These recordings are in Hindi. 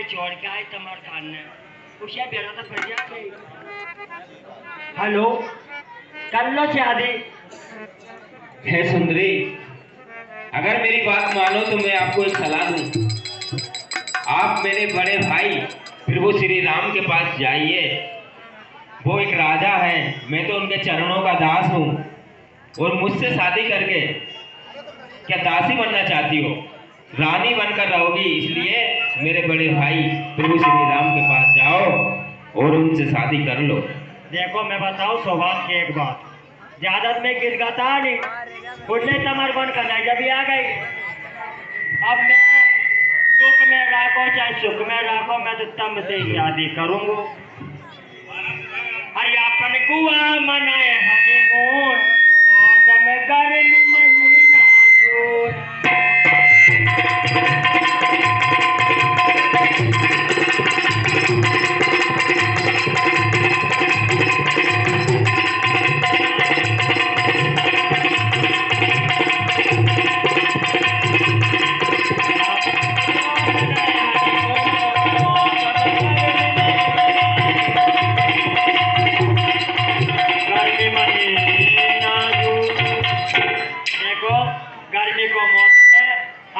छोड़ के आए तमर खान ने उसे बेरा तो पड़ गया। हेलो कर लो शादी। है सुंदरी, अगर मेरी बात मानो तो मैं आपको एक सलाह दूं। आप मेरे बड़े भाई प्रभु श्री राम के पास जाइए। वो एक राजा है, मैं तो उनके चरणों का दास हूँ। और मुझसे शादी करके क्या दासी बनना चाहती हो? रानी बनकर रहोगी। इसलिए मेरे बड़े भाई प्रभु श्री राम के पास जाओ और उनसे शादी कर लो। देखो मैं बताऊं सौभाग्य की एक बात, ज्यादा में गीत गाता नहीं, उठने तमर बन करना जब भी आ गई। अब मैं दुख में राखो चाहे सुख में राखो, मैं तो तम से ही शादी करूंगा। अरे अपन कुआ मनाए हनीमून, मौसम गर्मी महीना जून।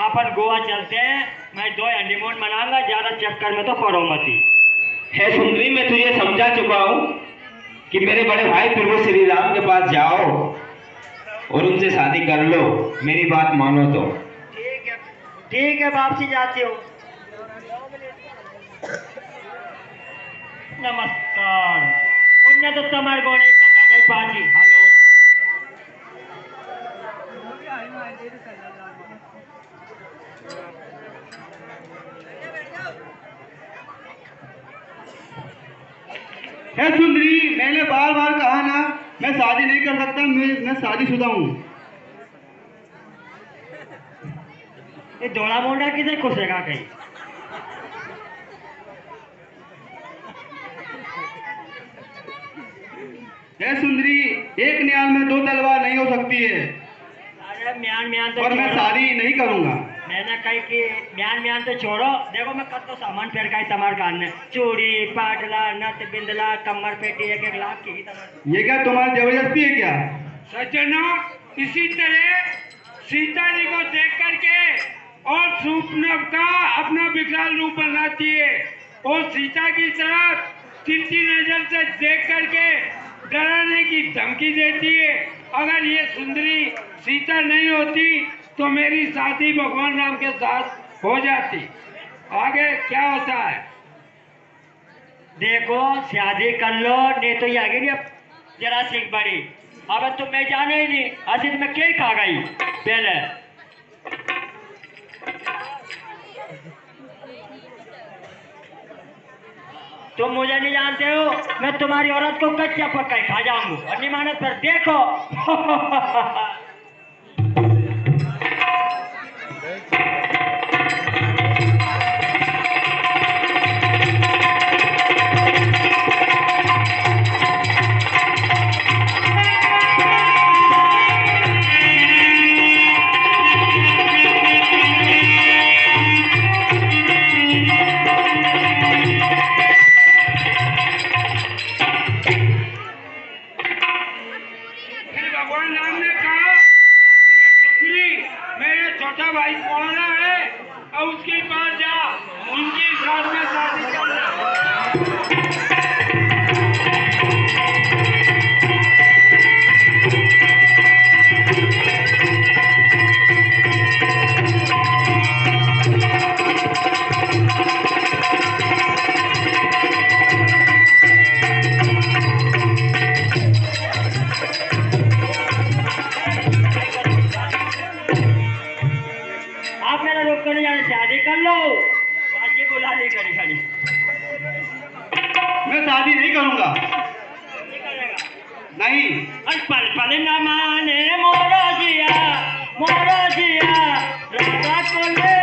अपन गोवा चलते हैं, मैं 2 हनीमून मनाऊंगा, ज्यादा चक्कर में तो पड़ो मती। है सुंदरी, मैं तुझे समझा चुका हूँ कि मेरे बड़े भाई प्रभु श्री राम के पास जाओ और उनसे शादी कर लो। मेरी बात मानो तो ठीक है, वापसी जाती हूँ। नमस्कार। उनने तो तमर गोने का पाजी। हेलो है सुंदरी, मैंने बार बार कहा ना, मैं शादी नहीं कर सकता, मैं शादीशुदा हूँ। ये दोड़ा मोड़ा किधर खुशेगा कहीं? है सुंदरी, एक न्याल में 2 तलवार नहीं हो सकती है। अरे म्यान तो और मैं शादी नहीं करूंगा। मैंने कही कि म्यान तो छोड़ो। देखो मैं कद तो सामान फेर का तमार कान ने चूड़ी पाटला नथ बिंदला कमर पेटी 1-1 लाख की तमार। ये क्या तुम्हारी जबरदस्ती है क्या? सज्जनों, इसी तरह सीता जी को देख करके और स्वप्न का अपना विकराल रूप बनाती है और सीता की तरफ तिरछी नजर से देख करके डराने की धमकी देती है। अगर ये सुंदरी सीता नहीं होती तो मेरी शादी भगवान राम के साथ हो जाती। आगे क्या होता है देखो, शादी कर लो, नहीं तो ये आगे नहीं। जरा सीख बड़ी अब तुम मैं जाने ही नहीं। असित में क्या खा गई पहले? तुम मुझे नहीं जानते हो, मैं तुम्हारी औरत को कच्चा पक्का खा जाऊंगा और नहीं माने पर देखो। छोटा भाई कौन है और उसके पास जा, उनके साथ में शादी करना। कर लो। बाकी बुला ले घड़ी घड़ी। मैं शादी नहीं करूंगा। नहीं करेगा? नहीं। अरे पल पल न माने मोरा जिया राधा को ले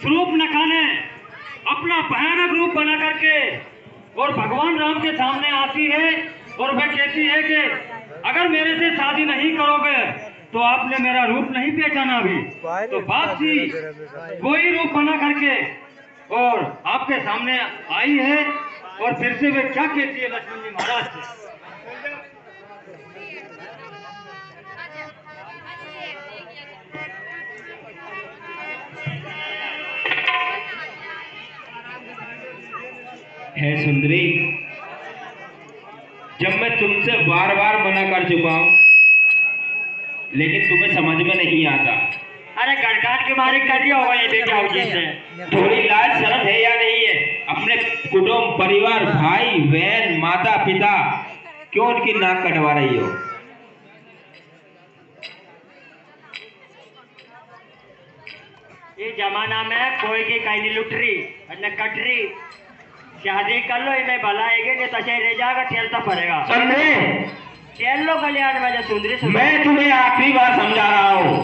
स्वरूप नखा ने अपना भयानक रूप बना करके और भगवान राम के सामने आती है और वह कहती है कि अगर मेरे से शादी नहीं करोगे तो आपने मेरा रूप नहीं पहचाना अभी। तो बाप जी वही रूप बना करके और आपके सामने आई है और फिर से वे क्या कहती है लक्ष्मण जी महाराज से। है सुंदरी, जब मैं तुमसे बार बार मना कर चुका हूं लेकिन तुम्हें समझ में नहीं आता। अरे गड़काट के मारे कटी हो गई बेटा से। थोड़ी लाज शर्म है या नहीं है? अपने कुटुंब परिवार भाई बहन माता पिता क्यों उनकी नाक कटवा रही हो? ये जमाना में कोई की कहीं नहीं लुट रही न कट रही। शादी कर लो इन्हें भला है नहीं तो रह जाएगा ठेलता पड़ेगा। चल लो कल्याण में सुंदरी। मैं तुम्हें आखिरी बार समझा रहा हूँ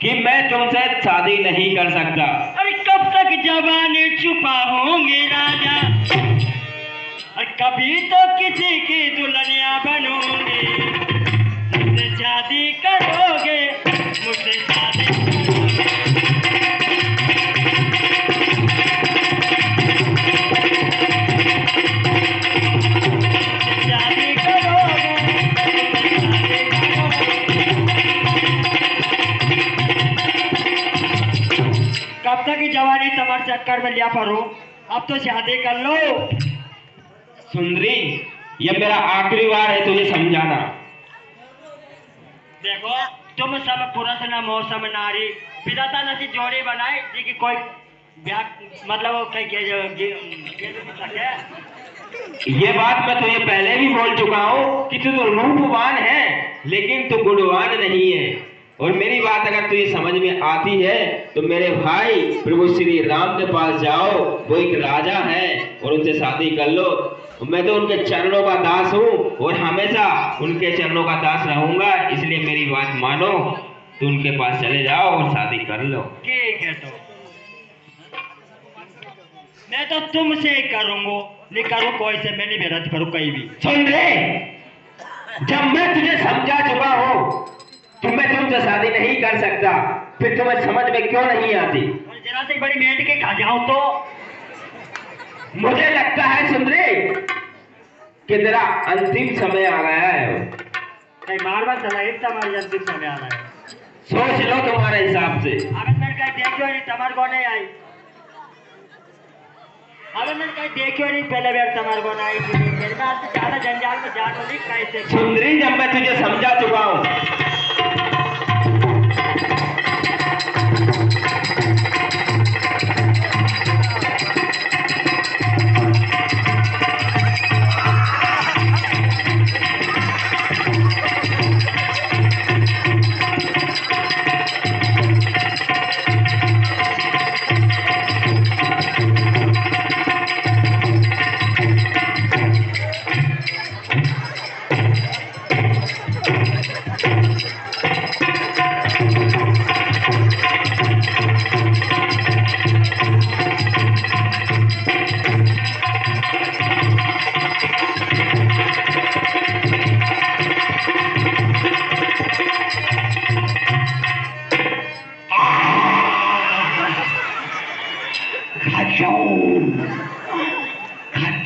कि मैं तुमसे शादी नहीं कर सकता। अरे कब तक जवानी छुपा होंगे राजा, और कभी तो किसी की दुल्हनिया बनोगे। मुझसे शादी करोगे, मुझसे शादी कब तक की जवानी तुम्हारे चक्कर में लिया पड़ो। अब तो शादी कर लो। सुंदरी, यह मेरा आखिरी बार है तुझे समझाना। देखो तुम सब पुरुष न मौसम नारी विधाता नसी जोड़ी बनाई जी की कोई मतलब ये बात मैं तुझे पहले भी बोल चुका हूँ कि तू तो रूपवान है लेकिन तू गुणवान नहीं है। और मेरी बात अगर तुझे समझ में आती है तो मेरे भाई प्रभु श्री राम के पास जाओ, वो एक राजा है और उनसे शादी कर लो। मैं तो उनके चरणों का दास हूँ और हमेशा उनके चरणों का दास रहूंगा, इसलिए मेरी बात मानो, तो उनके पास चले जाओ और शादी कर लो। ठीक है तो मैं तो तुमसे ही करूंगा, नहीं करूँ कोई से, मैं नहीं मेहनत करूँ कहीं भी। सुन रे, जब मैं तुझे समझा चुका हूँ तो मैं तुमसे शादी नहीं कर सकता, फिर तुम्हें समझ में क्यों नहीं आती? जरा से बड़ी मेहनत के खा जाऊं तो मुझे लगता है सुंदरी कि तेरा अंतिम समय आ गया है। नहीं बार बार चला एक तुम्हारी अंतिम समय आ रहा है। सोच लो तुम्हारे हिसाब से। अब मैंने कहा देखियो नहीं तुम्हारे को नहीं आई। अब मैंने कहा देखियो नहीं पहले बार तुम्हारे को नहीं आई। मेरे पास ज्यादा जंजाल में जानो नहीं कैसे। सुंदरी, जब मैं तुझे समझा चुका हूँ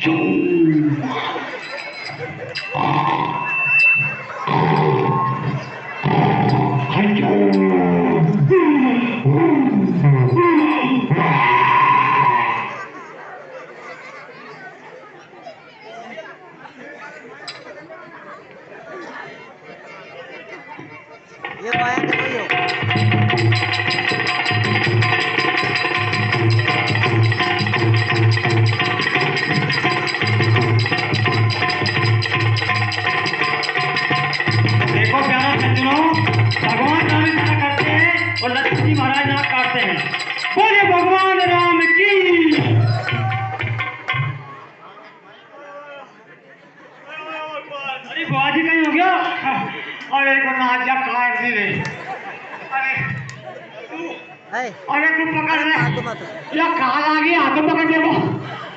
ये तो आया देखो यो। देखो प्यारा सज्जनों, भगवान राम इतना करते हैं और लक्ष्मण जी महाराज नाक काटते हैं। बोले भगवान राम की। अरे बुआ जी कहीं हो गया? अरे को नाचा काट दी रे। अरे है अरे तू पकड़ ले। हाथ मत या काल आ गई, हाथों पकड़ ले वो।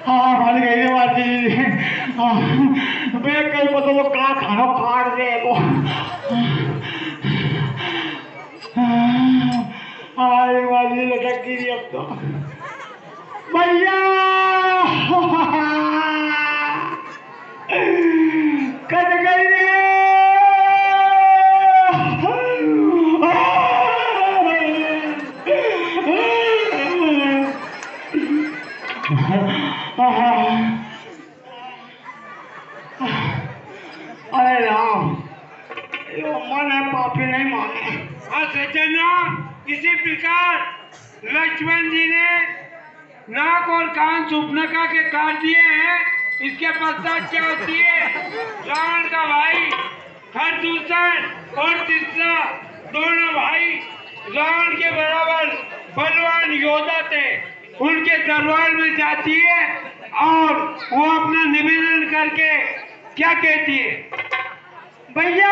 हाँ मर गई रे बाजी। हाँ मैं कहीं पता वो का खाना काट दे वो। अरे बाजी लटक गई अब तो। भैया कट गई रे। अरे राम, ये मन है पापी नहीं माने। और सज्जनों, इसी प्रकार लक्ष्मण जी ने नाक और कान सुपनका के काट दिए हैं। इसके पश्चात क्या होती है? रावण का भाई खरदूषण और तीसरा दोनों भाई रावण के बराबर बलवान योद्धा थे, उनके दरबार में जाती है और वो अपना निवेदन करके क्या कहती है? भैया